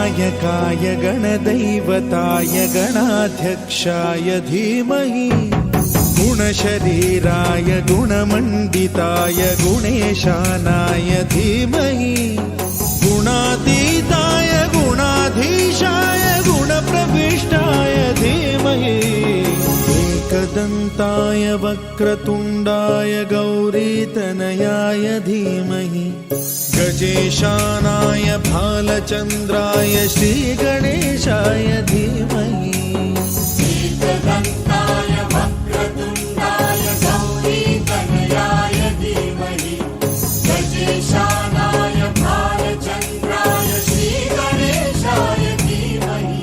गणनायकाय गणदैवताय गणाध्यक्षाय धीमहि गुणशरीराय गुणमण्डिताय गुणेशानाय धीमहि गुणातीताय गुणाधीशाय गुणप्रविष्टाय धीमहि एकदन्ताय वक्रतुण्डाय गौरीतनयाय धीमहि गजेशानाय भालचन्द्राय श्रीगणेशाय धीमहि एकदन्ताय वक्रतुण्डाय गौरीतनयाय धीमहि गजेशानाय भालचन्द्राय श्रीगणेशाय धीमहि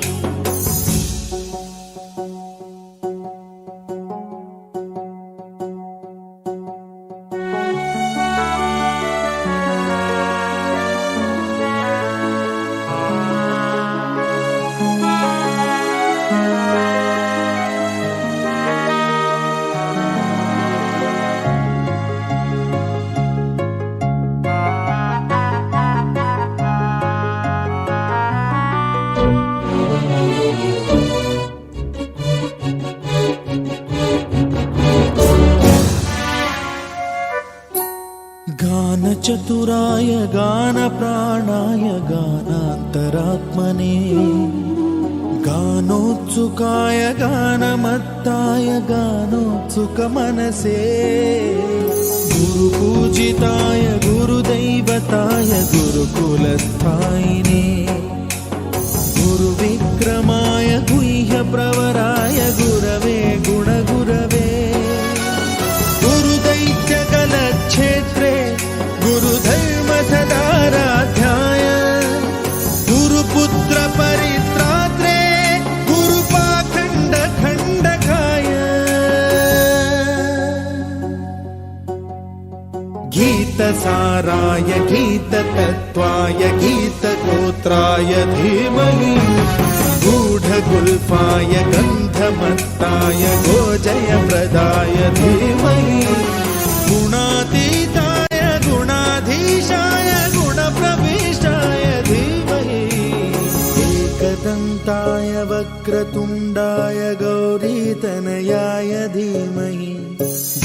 गानचतुराय गानप्राणाय गानान्तरात्मने गानोत्सुकाय गानमत्ताय गानोत्सुकमनसे गुरुपूजिताय गुरुदैवताय गुरुकुलस्थायिने गुरुविक्रमाय गुह्यप्रवराय गुरवे गुणगुरवे गुरुदैत्यकलक्षेत्रे गुरुधर्मसदाराध्याय गुरुपुत्र परित्रात्रे गुरुपाखण्डखण्डकाय गीतसाराय गीततत्त्वाय गीतगोत्राय धीमहि गूढगुल्फाय गन्धमत्ताय गोजयप्रदाय धीमहि गुणातीताय गुणाधीशाय गुणप्रविष्टाय धीमहि एकदन्ताय वक्रतुण्डाय गौरीतनयाय धीमहि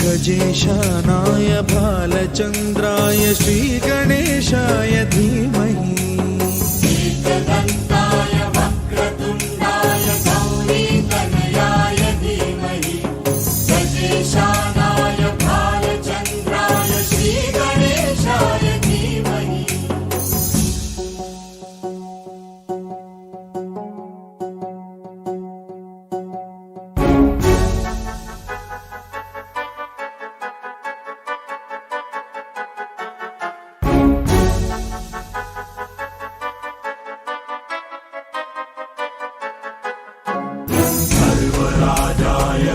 गजेशानाय भालचन्द्राय श्रीगणेशाय धीमहि एकदन्ताय वक्रतुण्डाय गौरीतनयाय धीमहि गजेशानाय भालचन्द्राय श्रीगणेशाय धीमहि सर्वराजाय